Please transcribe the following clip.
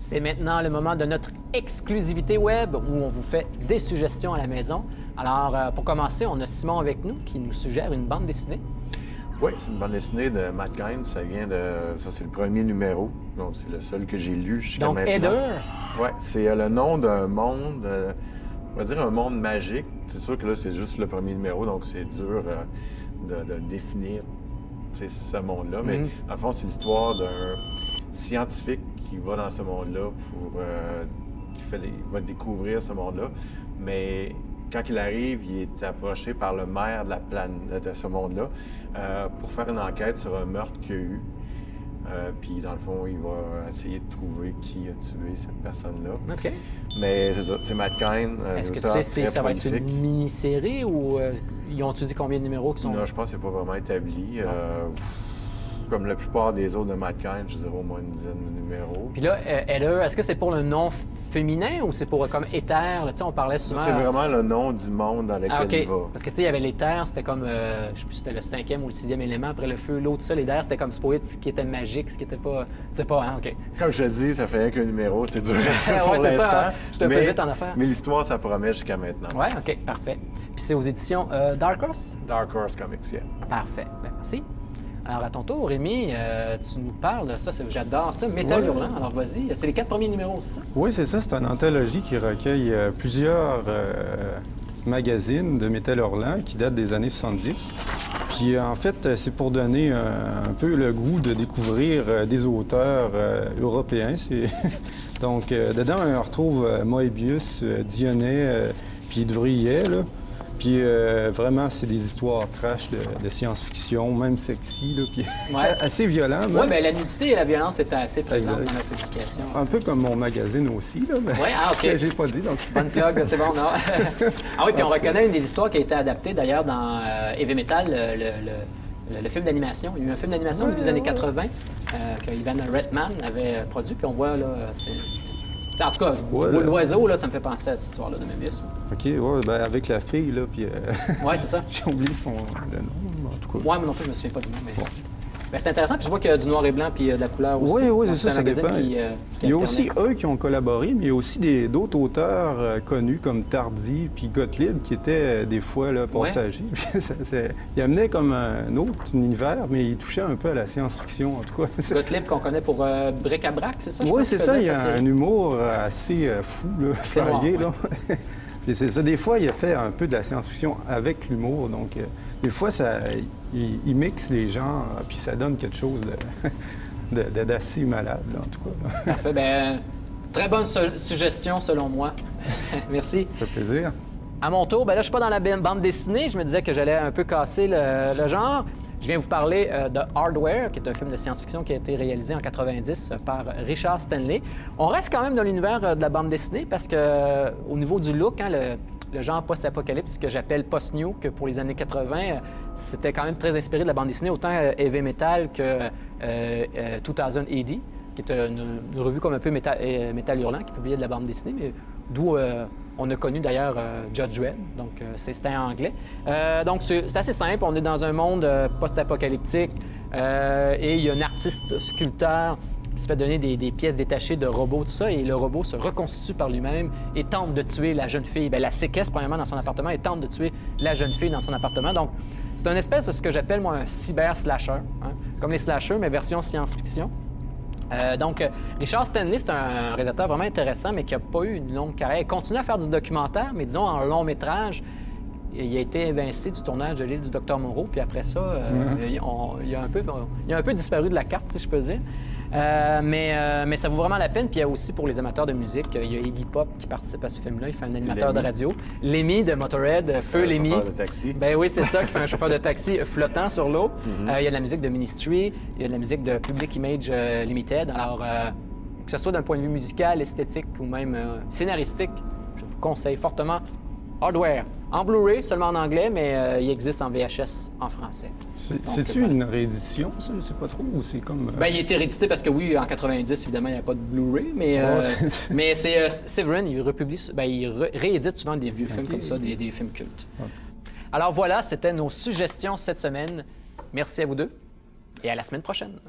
C'est maintenant le moment de notre exclusivité web où on vous fait des suggestions à la maison. Alors, pour commencer, on a Simon avec nous qui nous suggère une bande dessinée. Oui, c'est une bande dessinée de Matt Kindt. Ça c'est le premier numéro. Donc, c'est le seul que j'ai lu jusqu'à maintenant. Donc, Heather. Oui, c'est le nom d'un monde, on va dire un monde magique. C'est sûr que là, c'est juste le premier numéro, donc c'est dur de définir ce monde-là. Mais, en fond, c'est l'histoire d'un scientifique qui va dans ce monde-là il va découvrir ce monde-là. Mais quand il arrive, il est approché par le maire de ce monde-là pour faire une enquête sur un meurtre qu'il y a eu. Puis, dans le fond, il va essayer de trouver qui a tué cette personne-là. OK. Mais c'est ça, c'est Matt Kindt. Est-ce que tu sais si ça va être une mini-série ou ils ont-tu dit combien de numéros qui sont... Non, je pense que c'est pas vraiment établi. Comme la plupart des autres de Matt Kindt, je dirais au moins une dizaine de numéros. Puis là, Heather, est-ce que c'est pour le nom féminin ou c'est pour comme éther? Tu sais, on parlait souvent... C'est vraiment le nom du monde dans lequel il va. Parce que tu sais, il y avait l'éther, c'était comme, je sais plus si c'était le 5e ou le 6e élément après le feu. L'autre, ça, l'éther, c'était comme supposé ce qui était magique, ce qui était pas... Tu sais pas, hein? OK. Comme je te dis, ça fait qu'un numéro, c'est dur pour c'est l'instant. Ça, hein? Je te fais vite en affaire. Mais l'histoire, ça promet jusqu'à maintenant. Ouais, OK, parfait. Puis c'est aux éditions Dark Horse? Dark Horse Comics, yeah. Parfait. Ben, merci. Alors, à ton tour, Rémi, tu nous parles de ça, j'adore ça, Métal Hurlant. Alors, vas-y, c'est les 4 premiers numéros, c'est ça? Oui, c'est ça. C'est une anthologie qui recueille plusieurs magazines de Métal Hurlant qui datent des années 70. Puis, en fait, c'est pour donner un peu le goût de découvrir des auteurs européens. Donc, dedans, on retrouve Moebius, Dionnet, puis Druillet, là. Puis vraiment, c'est des histoires trash de science-fiction, même sexy, là, puis assez violent. Oui, bien la nudité et la violence étaient assez présentes dans la publication. Un peu comme mon magazine aussi, là, mais OK. que j'ai pas dit. Donc... Bonne plug, c'est bon, non? Ah oui, puis on reconnaît une des histoires qui a été adaptée d'ailleurs dans Heavy Metal, le film d'animation. Il y a eu un film d'animation au début des années 80 que Ivan Reitman avait produit, puis on voit, là, en tout cas, l'oiseau, là, ça me fait penser à cette histoire-là de Moebius. OK, ouais, ben avec la fille, là, puis... Ouais, c'est ça. J'ai oublié le nom, en tout cas. Ouais, moi non plus, je me souviens pas du nom, mais... Bon. Ben, c'est intéressant, puis je vois qu'il y a du noir et blanc, puis de la couleur aussi. Oui, c'est ça dépend. Il y a aussi eux qui ont collaboré, mais il y a aussi d'autres auteurs connus comme Tardy puis Gottlieb qui étaient des fois là, passagers. Ouais. Il amenait comme un autre univers, mais il touchait un peu à la science-fiction, en tout cas. Gottlieb qu'on connaît pour Bric-à-Brac, c'est ça? Oui, c'est ça. Il y a un humour assez fou, flyé, là. Puis c'est ça, des fois, il a fait un peu de la science-fiction avec l'humour. Donc, des fois, il mixe les genres, puis ça donne quelque chose d'assez malade, là, en tout cas. Parfait. Bien, très bonne suggestion, selon moi. Merci. Ça fait plaisir. À mon tour, bien là, je ne suis pas dans la bande dessinée. Je me disais que j'allais un peu casser le genre. Je viens vous parler de Hardware, qui est un film de science-fiction qui a été réalisé en 90 par Richard Stanley. On reste quand même dans l'univers de la bande dessinée parce que au niveau du look, hein, le genre post-apocalypse, ce que j'appelle post-new, que pour les années 80, c'était quand même très inspiré de la bande dessinée, autant Heavy Metal que 2000 AD, qui est une revue comme un peu Métal Hurlant, qui publiait de la bande dessinée, mais d'où on a connu d'ailleurs Judge Dredd, donc c'était en anglais. Donc c'est assez simple, on est dans un monde post-apocalyptique et il y a un artiste sculpteur qui se fait donner des pièces détachées de robots, tout ça, et le robot se reconstitue par lui-même et tente de tuer la jeune fille. Bien, la séquestre premièrement dans son appartement et tente de tuer la jeune fille dans son appartement. Donc c'est une espèce de ce que j'appelle moi un cyber-slasher, hein? Comme les slashers, mais version science-fiction. Donc, Richard Stanley, c'est un réalisateur vraiment intéressant, mais qui n'a pas eu une longue carrière. Il continue à faire du documentaire, mais disons en long métrage. Il a été évincé du tournage de l'île du Docteur Moreau, puis après ça, il a un peu disparu de la carte, si je peux dire. Mais ça vaut vraiment la peine. Puis il y a aussi pour les amateurs de musique, il y a Iggy Pop qui participe à ce film-là. Il fait un animateur de radio. Lemmy de Motorhead, Feu Lemmy. Un chauffeur de taxi. Ben oui, c'est ça, qui fait un chauffeur de taxi flottant sur l'eau. Il y a de la musique de Ministry, il y a de la musique de Public Image Limited. Alors, que ce soit d'un point de vue musical, esthétique ou même scénaristique, je vous conseille fortement Hardware. En Blu-ray, seulement en anglais, mais il existe en VHS en français. C'est-tu une réédition, ça? Je sais pas trop, ou c'est comme... Bien, il a été réédité parce que oui, en 90, évidemment, il n'y a pas de Blu-ray, mais, mais c'est Severin, il republie, il réédite souvent des vieux films comme ça, des films cultes. Okay. Alors voilà, c'était nos suggestions cette semaine. Merci à vous deux et à la semaine prochaine.